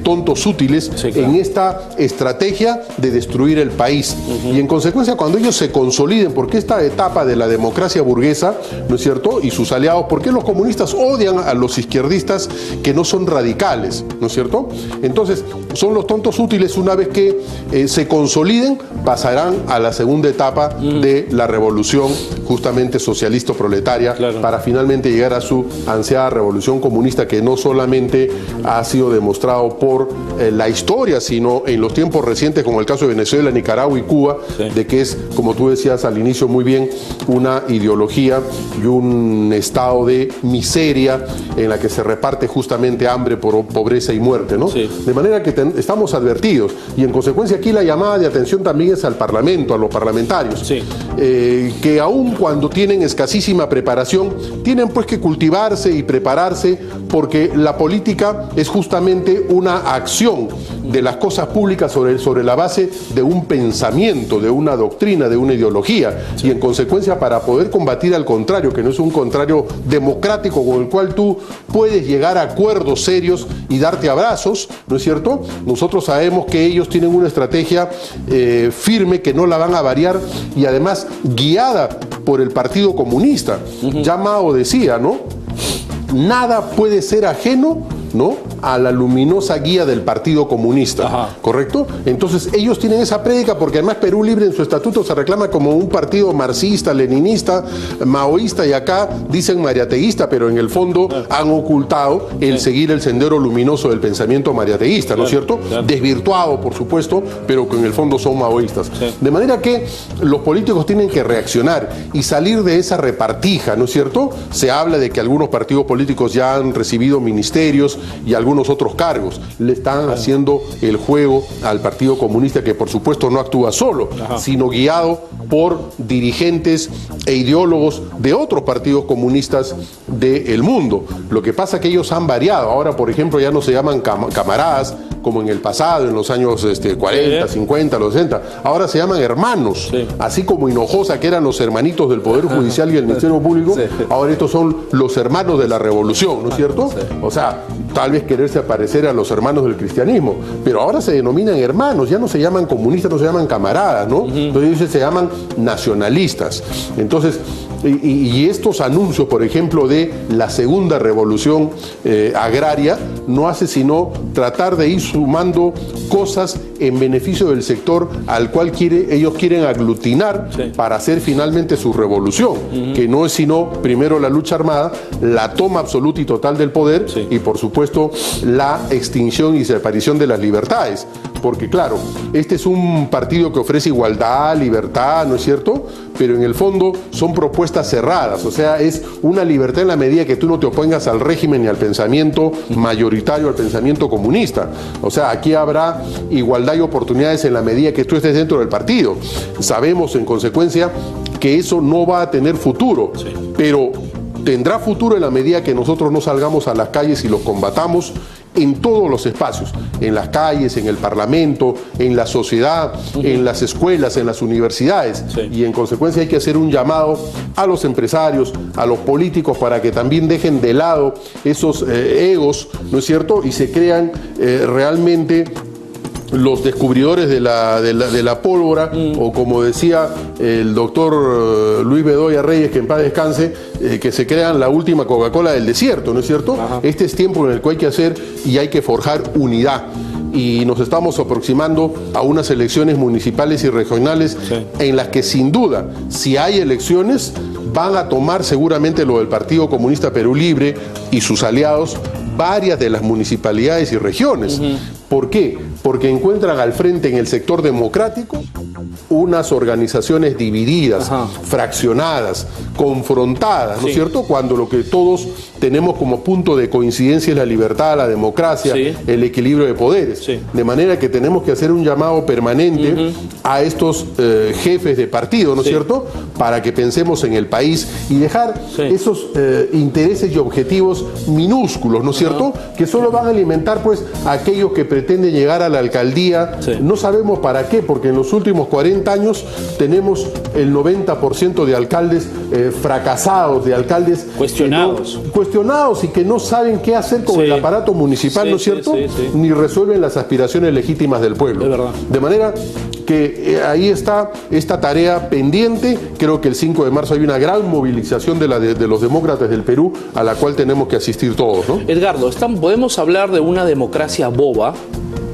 tontos útiles en esta estrategia de destruir el país. Y en consecuencia, cuando ellos se consoliden, porque esta etapa de la democracia burguesa, ¿no es cierto?, y sus aliados, ¿por qué los comunistas odian a los izquierdistas que no son radicales? ¿No es cierto? Entonces, son los tontos útiles. Una vez que se consoliden, pasarán a la segunda etapa de la revolución justamente socialista-proletaria, para finalmente llegar a su ansiada revolución comunista, que no solamente ha sido demostrado por la historia, sino en los tiempos recientes, como el caso de Venezuela, Nicaragua y Cuba, de que es, como tú decías al inicio muy bien, una ideología y un estado de miseria en la que se reparte justamente hambre, pobreza y muerte, ¿no? De manera que estamos advertidos, y en consecuencia aquí la llamada de atención también es al Parlamento, a los parlamentarios, que aun cuando tienen escasísima preparación, tienen pues que cultivarse y prepararse, porque la política es justamente una acción de las cosas públicas sobre la base de un pensamiento, de una doctrina, de una ideología, y en consecuencia, para poder combatir al contrario, que no es un contrario democrático con el cual tú puedes llegar a acuerdos serios y darte abrazos, ¿no es cierto? Nosotros sabemos que ellos tienen una estrategia firme, que no la van a variar, y además guiada por el Partido Comunista. Ya Mao decía, ¿no?, nada puede ser ajeno, ¿no?, a la luminosa guía del Partido Comunista. ¿Correcto? Entonces ellos tienen esa prédica, porque además Perú Libre en su estatuto se reclama como un partido marxista, leninista, maoísta, y acá dicen mariateísta, pero en el fondo han ocultado el seguir el sendero luminoso del pensamiento mariateísta, ¿no es cierto? Desvirtuado, por supuesto, pero que en el fondo son maoístas. De manera que los políticos tienen que reaccionar y salir de esa repartija, ¿no es cierto? Se habla de que algunos partidos políticos ya han recibido ministerios y algunos otros cargos. Le están haciendo el juego al Partido Comunista, que por supuesto no actúa solo, sino guiado por dirigentes e ideólogos de otros partidos comunistas del mundo. Lo que pasa es que ellos han variado. Ahora, por ejemplo, ya no se llaman camaradas como en el pasado, en los años 40, 50, los 60. Ahora se llaman hermanos. Así como Hinojosa, que eran los hermanitos del Poder Judicial y el Ministerio Público, ahora estos son los hermanos de la revolución, ¿no es cierto? O sea, tal vez quererse aparecer a los hermanos del cristianismo, pero ahora se denominan hermanos, ya no se llaman comunistas, no se llaman camaradas, ¿no? Entonces ellos se llaman nacionalistas. Entonces, y estos anuncios, por ejemplo, de la segunda revolución agraria, no hace sino tratar de ir sumando cosas en beneficio del sector al cual ellos quieren aglutinar para hacer finalmente su revolución, que no es sino primero la lucha armada, la toma absoluta y total del poder, y por supuesto la extinción y desaparición de las libertades. Porque claro, este es un partido que ofrece igualdad, libertad, ¿no es cierto? Pero en el fondo son propuestas cerradas, o sea, es una libertad en la medida que tú no te opongas al régimen y al pensamiento mayoritario, al pensamiento comunista. O sea, aquí habrá igualdad y oportunidades en la medida que tú estés dentro del partido. Sabemos en consecuencia que eso no va a tener futuro, pero tendrá futuro en la medida que nosotros no salgamos a las calles y los combatamos en todos los espacios, en las calles, en el Parlamento, en la sociedad, en las escuelas, en las universidades. Y en consecuencia hay que hacer un llamado a los empresarios, a los políticos, para que también dejen de lado esos egos, ¿no es cierto? Y se crean realmente los descubridores de la pólvora, o como decía el doctor Luis Bedoya Reyes, que en paz descanse, que se crean la última Coca-Cola del desierto, ¿no es cierto? Este es tiempo en el que hay que hacer y hay que forjar unidad. y nos estamos aproximando a unas elecciones municipales y regionales en las que sin duda, si hay elecciones, van a tomar seguramente lo del Partido Comunista Perú Libre y sus aliados varias de las municipalidades y regiones. ¿Por qué? Porque encuentran al frente en el sector democrático unas organizaciones divididas, fraccionadas, confrontadas, ¿no es cierto? Cuando lo que todos tenemos como punto de coincidencia es la libertad, la democracia, el equilibrio de poderes. De manera que tenemos que hacer un llamado permanente a estos jefes de partido, ¿no es cierto? Para que pensemos en el país y dejar esos intereses y objetivos minúsculos, ¿no es cierto? Que solo van a alimentar pues a aquellos que pretenden llegar a la alcaldía. No sabemos para qué, porque en los últimos 40 años tenemos el 90% de alcaldes fracasados, de alcaldes cuestionados y que no saben qué hacer con el aparato municipal, ¿no es cierto? Ni resuelven las aspiraciones legítimas del pueblo. De manera que ahí está esta tarea pendiente. Creo que el 5 de marzo hay una gran movilización de los demócratas del Perú a la cual tenemos que asistir todos, ¿no? Edgardo, podemos hablar de una democracia boba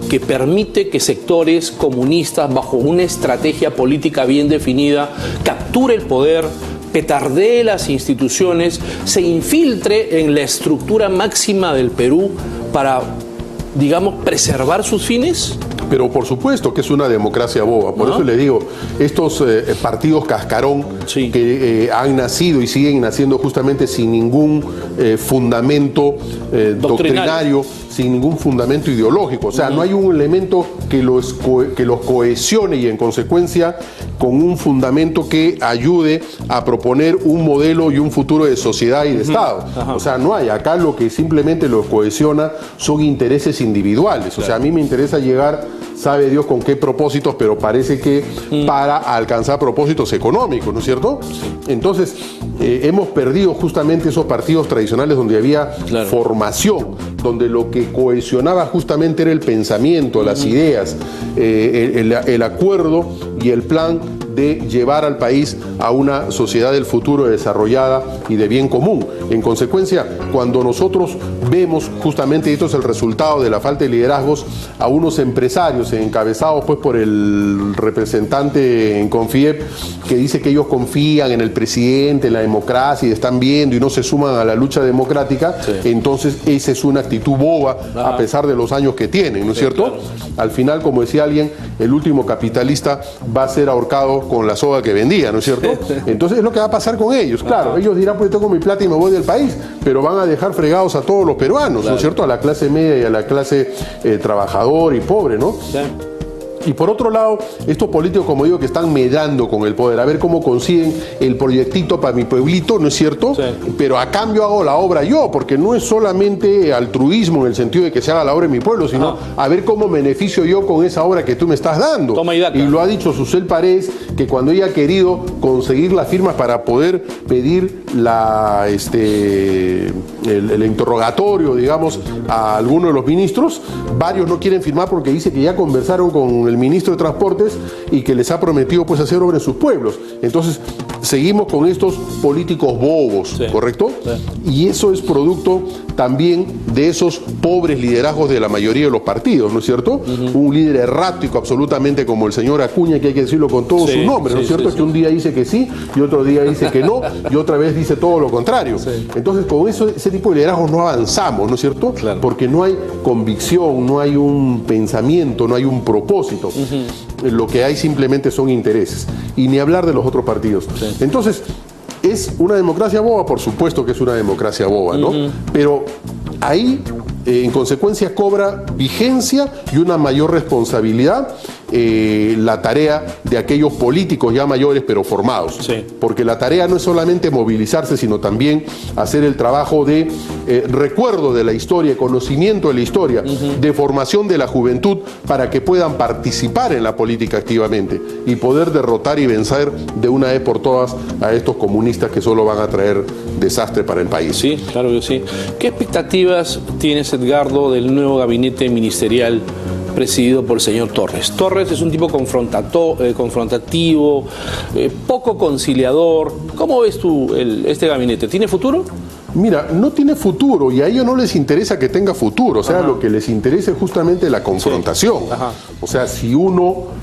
que permite que sectores comunistas, bajo una estrategia política bien definida, capture el poder, petardee las instituciones, se infiltre en la estructura máxima del Perú para, digamos, preservar sus fines? Pero por supuesto que es una democracia boba. Por eso le digo, estos partidos cascarón que han nacido y siguen naciendo justamente sin ningún fundamento doctrinario, sin ningún fundamento ideológico. O sea, no hay un elemento que los cohesione y en consecuencia con un fundamento que ayude a proponer un modelo y un futuro de sociedad y de Estado. O sea, no hay. Acá lo que simplemente los cohesiona son intereses individuales. O sea, a mí me interesa llegar, sabe Dios con qué propósitos, pero parece que para alcanzar propósitos económicos, ¿no es cierto? Entonces, hemos perdido justamente esos partidos tradicionales donde había formación, donde lo que cohesionaba justamente era el pensamiento, las ideas, el acuerdo y el plan de llevar al país a una sociedad del futuro desarrollada y de bien común. En consecuencia, cuando nosotros vemos justamente, esto es el resultado de la falta de liderazgos, a unos empresarios encabezados pues por el representante en Confiep, que dice que ellos confían en el presidente, en la democracia y están viendo y no se suman a la lucha democrática, entonces esa es una actitud boba a pesar de los años que tienen, ¿no es cierto? Al final, como decía alguien, el último capitalista va a ser ahorcado con la soga que vendía, ¿no es cierto? Entonces es lo que va a pasar con ellos. Claro, ellos dirán, pues tengo mi plata y me voy del país, pero van a dejar fregados a todos los peruanos, ¿no es cierto? A la clase media y a la clase trabajadora y pobre, ¿no? Y por otro lado, estos políticos, como digo, que están medrando con el poder, a ver cómo consiguen el proyectito para mi pueblito, ¿no es cierto? Pero a cambio hago la obra yo, porque no es solamente altruismo en el sentido de que se haga la obra en mi pueblo, sino a ver cómo beneficio yo con esa obra que tú me estás dando. Toma y daca. Y lo ha dicho Susel Paredes, que cuando ella ha querido conseguir las firmas para poder pedir el interrogatorio, digamos, a alguno de los ministros, varios no quieren firmar porque dice que ya conversaron con el ministro de Transportes y que les ha prometido pues hacer obra en sus pueblos. Entonces seguimos con estos políticos bobos, ¿correcto? Y eso es producto también de esos pobres liderazgos de la mayoría de los partidos, ¿no es cierto? Un líder errático absolutamente como el señor Acuña, que hay que decirlo con todos sus nombres, ¿no es cierto? Que un día dice que sí y otro día dice que no y otra vez dice todo lo contrario. Entonces con ese tipo de liderazgos no avanzamos, ¿no es cierto? Porque no hay convicción, no hay un pensamiento, no hay un propósito. Lo que hay simplemente son intereses. Y ni hablar de los otros partidos. Entonces, ¿es una democracia boba? Por supuesto que es una democracia boba, ¿no? Pero ahí, en consecuencia, cobra vigencia y una mayor responsabilidad la tarea de aquellos políticos ya mayores pero formados. Porque la tarea no es solamente movilizarse, sino también hacer el trabajo de recuerdo de la historia, conocimiento de la historia, de formación de la juventud para que puedan participar en la política activamente y poder derrotar y vencer de una vez por todas a estos comunistas que solo van a traer desastre para el país. Sí, claro que sí. ¿Qué expectativas tienes, Edgardo, del nuevo gabinete ministerial presidido por el señor Torres? Torres es un tipo confrontativo, poco conciliador. ¿Cómo ves tú este gabinete? ¿Tiene futuro? Mira, no tiene futuro y a ellos no les interesa que tenga futuro, o sea, lo que les interesa es justamente la confrontación. O sea, si uno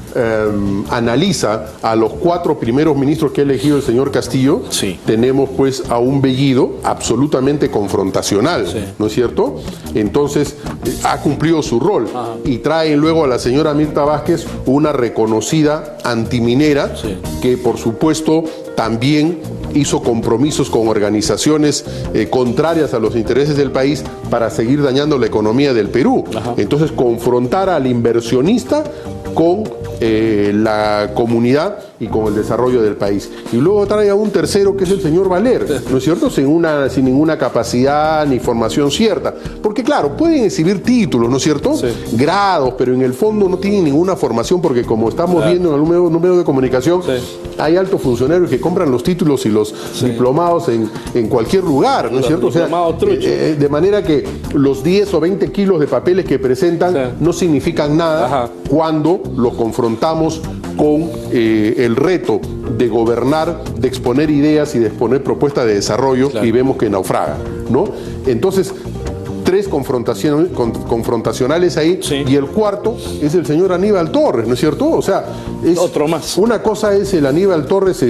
analiza a los 4 primeros ministros que ha elegido el señor Castillo, tenemos pues a un Bellido absolutamente confrontacional, ¿no es cierto? Entonces, ha cumplido su rol y trae luego a la señora Mirta Vázquez, una reconocida antiminera que por supuesto también hizo compromisos con organizaciones contrarias a los intereses del país para seguir dañando la economía del Perú. Entonces, confrontar al inversionista con la comunidad y con el desarrollo del país. Y luego trae a un tercero que es el señor Valer, ¿no es cierto? Sin ninguna capacidad ni formación cierta. Porque claro, pueden exhibir títulos, ¿no es cierto? Grados, pero en el fondo no tienen ninguna formación porque como estamos viendo en algún medio de comunicación, hay altos funcionarios que compran los títulos y los diplomados en cualquier lugar, ¿no es cierto? O sea, de manera que los 10 o 20 kilos de papeles que presentan no significan nada cuando los confrontamos con el reto de gobernar, de exponer ideas y de exponer propuestas de desarrollo y vemos que naufraga, ¿no? Entonces, 3 confrontacionales ahí y el cuarto es el señor Aníbal Torres, ¿no es cierto? O sea, es otro más. Una cosa es el Aníbal Torres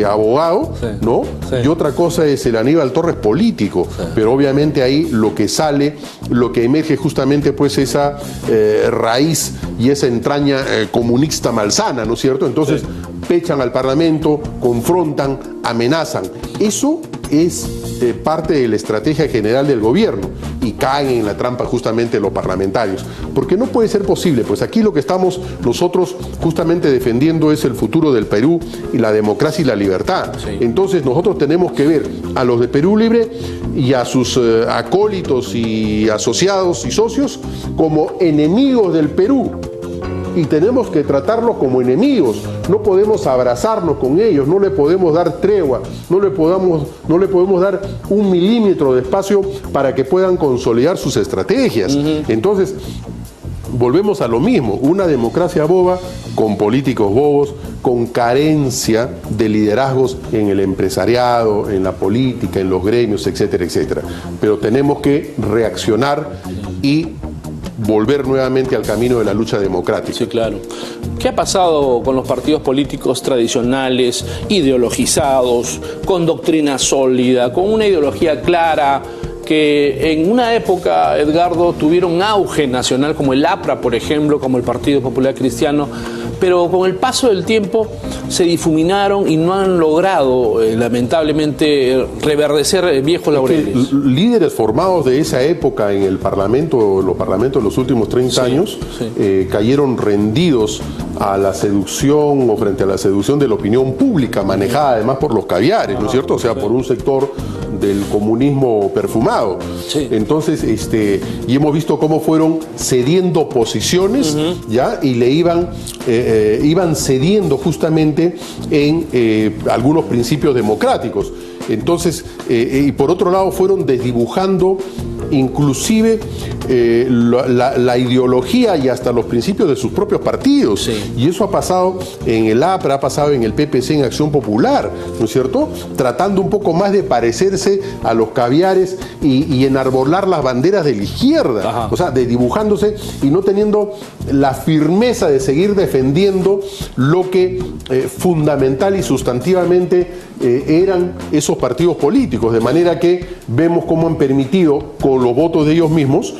abogado, ¿no? Y otra cosa es el Aníbal Torres político, pero obviamente ahí lo que sale, lo que emerge justamente pues esa raíz y esa entraña comunista malsana, ¿no es cierto? Entonces pechan al Parlamento, confrontan, amenazan. Eso es parte de la estrategia general del gobierno y caen en la trampa justamente los parlamentarios, porque no puede ser posible, pues aquí lo que estamos nosotros justamente defendiendo es el futuro del Perú y la democracia y la libertad. Entonces nosotros tenemos que ver a los de Perú Libre y a sus acólitos y asociados y socios como enemigos del Perú. Y tenemos que tratarlos como enemigos, no podemos abrazarnos con ellos, no le podemos dar tregua, no le podemos dar 1 milímetro de espacio para que puedan consolidar sus estrategias. Entonces, volvemos a lo mismo, una democracia boba con políticos bobos, con carencia de liderazgos en el empresariado, en la política, en los gremios, etcétera, etcétera. Pero tenemos que reaccionar y volver nuevamente al camino de la lucha democrática. Sí, claro. ¿Qué ha pasado con los partidos políticos tradicionales, ideologizados, con doctrina sólida, con una ideología clara, que en una época, Edgardo, tuvieron auge nacional, como el APRA, por ejemplo, como el Partido Popular Cristiano, pero con el paso del tiempo se difuminaron y no han logrado, lamentablemente, reverdecer viejos laureles? Líderes formados de esa época en el Parlamento, los parlamentos de los últimos 30 años, cayeron rendidos a la seducción o frente a la seducción de la opinión pública, manejada además por los caviares, ¿no es cierto? O sea, por un sector del comunismo perfumado. Entonces, y hemos visto cómo fueron cediendo posiciones, ¿ya? Y le iban cediendo justamente en algunos principios democráticos. Entonces, y por otro lado fueron desdibujando inclusive la ideología y hasta los principios de sus propios partidos. Y eso ha pasado en el APRA, ha pasado en el PPC, en Acción Popular, ¿no es cierto? Tratando un poco más de parecerse a los caviares y enarbolar las banderas de la izquierda. O sea, desdibujándose y no teniendo la firmeza de seguir defendiendo lo que fundamental y sustantivamente eran esos partidos políticos, de manera que vemos cómo han permitido con los votos de ellos mismos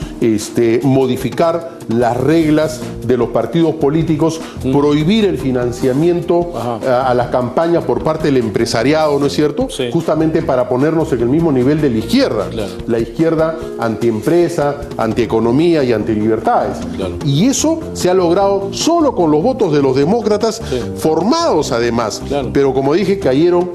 modificar las reglas de los partidos políticos, prohibir el financiamiento a las campañas por parte del empresariado, ¿no es cierto? Justamente para ponernos en el mismo nivel de la izquierda, la izquierda antiempresa, antieconomía y antilibertades. Y eso se ha logrado solo con los votos de los demócratas formados además, pero como dije, cayeron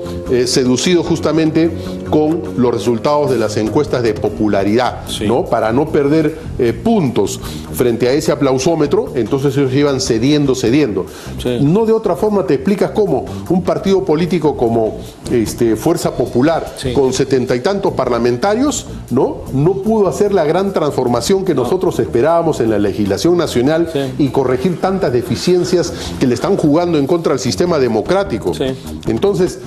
seducidos justamente con los resultados de las encuestas de popularidad, ¿no? Para no perder puntos frente a ese aplausómetro, entonces ellos iban cediendo. No de otra forma te explicas cómo un partido político como Fuerza Popular, con 70 y tantos parlamentarios, no pudo hacer la gran transformación que nosotros esperábamos en la legislación nacional y corregir tantas deficiencias que le están jugando en contra del sistema democrático. Entonces,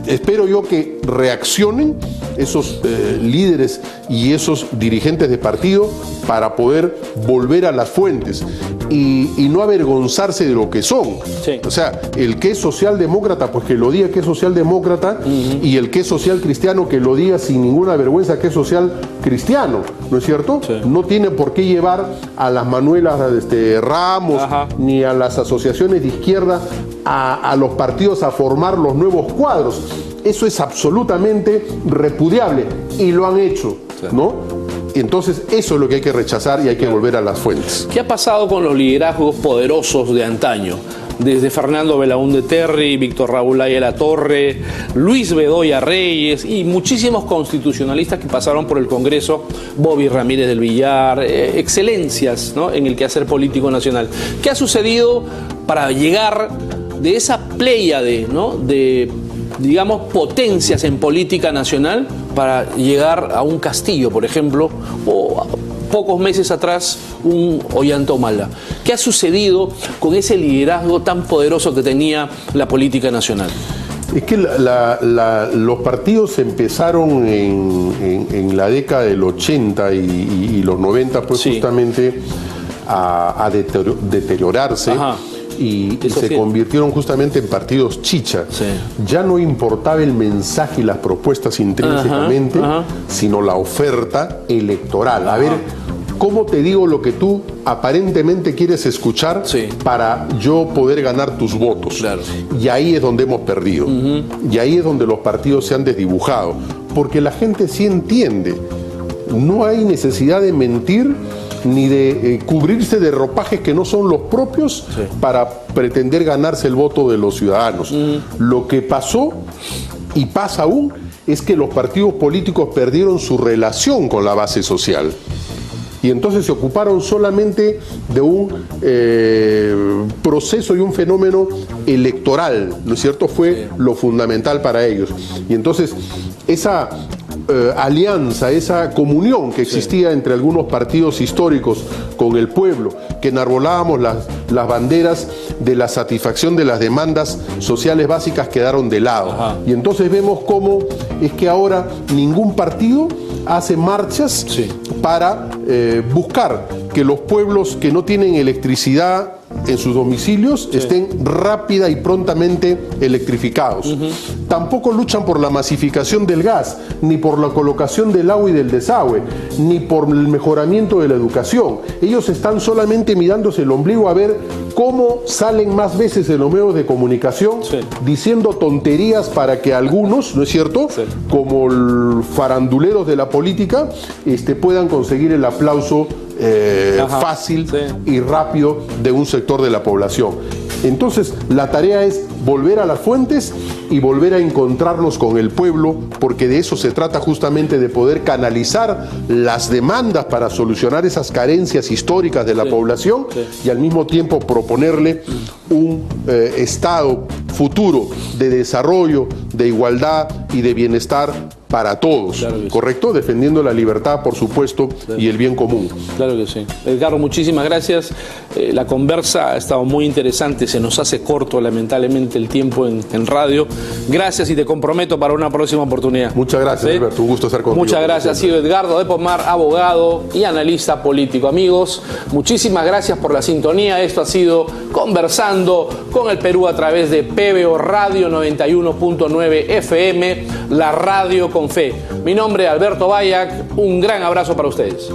espero yo que reaccionen esos líderes y esos dirigentes de partido para poder volver a las fuentes y no avergonzarse de lo que son. Sí. O sea, el que es socialdemócrata, pues que lo diga que es socialdemócrata, y el que es social cristiano, que lo diga sin ninguna vergüenza que es social cristiano, ¿no es cierto? Sí. No tiene por qué llevar a las Manuelas Ramos, Ajá, ni a las asociaciones de izquierda a los partidos a formar los nuevos cuadros. Eso es absolutamente repudiable y lo han hecho, ¿no? Entonces eso es lo que hay que rechazar y hay que volver a las fuentes. ¿Qué ha pasado con los liderazgos poderosos de antaño? Desde Fernando Belaúnde Terry, Víctor Raúl Ayala Torre, Luis Bedoya Reyes y muchísimos constitucionalistas que pasaron por el Congreso, Bobby Ramírez del Villar, excelencias, ¿no?, en el quehacer político nacional. ¿Qué ha sucedido para llegar de esa pléyade, ¿no?, de, digamos, potencias en política nacional para llegar a un Castillo, por ejemplo, o pocos meses atrás un Ollanta Humala? ¿Qué ha sucedido con ese liderazgo tan poderoso que tenía la política nacional? Es que los partidos empezaron en la década del 80 y los 90, pues Sí. justamente a deteriorarse. Ajá. Y Eso se sí. convirtieron justamente en partidos chicha. Sí. Ya no importaba el mensaje y las propuestas intrínsecamente, Ajá, ajá. sino la oferta electoral. A ver, ¿cómo te digo lo que tú aparentemente quieres escuchar Sí. para yo poder ganar tus votos? Claro. Y ahí es donde hemos perdido. Y ahí es donde los partidos se han desdibujado. Porque la gente sí entiende. No hay necesidad de mentir ni de cubrirse de ropajes que no son los propios para pretender ganarse el voto de los ciudadanos. Lo que pasó y pasa aún es que los partidos políticos perdieron su relación con la base social. Y entonces se ocuparon solamente de un proceso y un fenómeno electoral, ¿no es cierto? Fue lo fundamental para ellos. Y entonces esa alianza, esa comunión que existía entre algunos partidos históricos con el pueblo, que enarbolábamos las banderas de la satisfacción de las demandas sociales básicas, quedaron de lado. Ajá. Y entonces vemos cómo es que ahora ningún partido hace marchas para buscar que los pueblos que no tienen electricidad en sus domicilios estén rápida y prontamente electrificados. Tampoco luchan por la masificación del gas, ni por la colocación del agua y del desagüe, ni por el mejoramiento de la educación. Ellos están solamente mirándose el ombligo a ver cómo salen más veces en los medios de comunicación diciendo tonterías para que algunos, ¿no es cierto?, como faranduleros de la política, puedan conseguir el aplauso fácil y rápido de un sector de la población. Entonces, la tarea es volver a las fuentes y volver a encontrarnos con el pueblo, porque de eso se trata justamente, de poder canalizar las demandas para solucionar esas carencias históricas de la población y al mismo tiempo proponerle un Estado futuro de desarrollo, de igualdad y de bienestar para todos, claro que sí. ¿Correcto? Defendiendo la libertad, por supuesto, y el bien común. Claro que sí. Edgardo, muchísimas gracias. La conversa ha estado muy interesante. Se nos hace corto, lamentablemente, el tiempo en radio. Gracias y te comprometo para una próxima oportunidad. Muchas gracias, ¿Sí? Alberto. Un gusto estar contigo. Muchas gracias. Ha sido Edgardo de Pomar, abogado y analista político. Amigos, muchísimas gracias por la sintonía. Esto ha sido Conversando con el Perú a través de PBO Radio 91.9 FM, la radio con fe. Mi nombre es Alberto Bayac. Un gran abrazo para ustedes.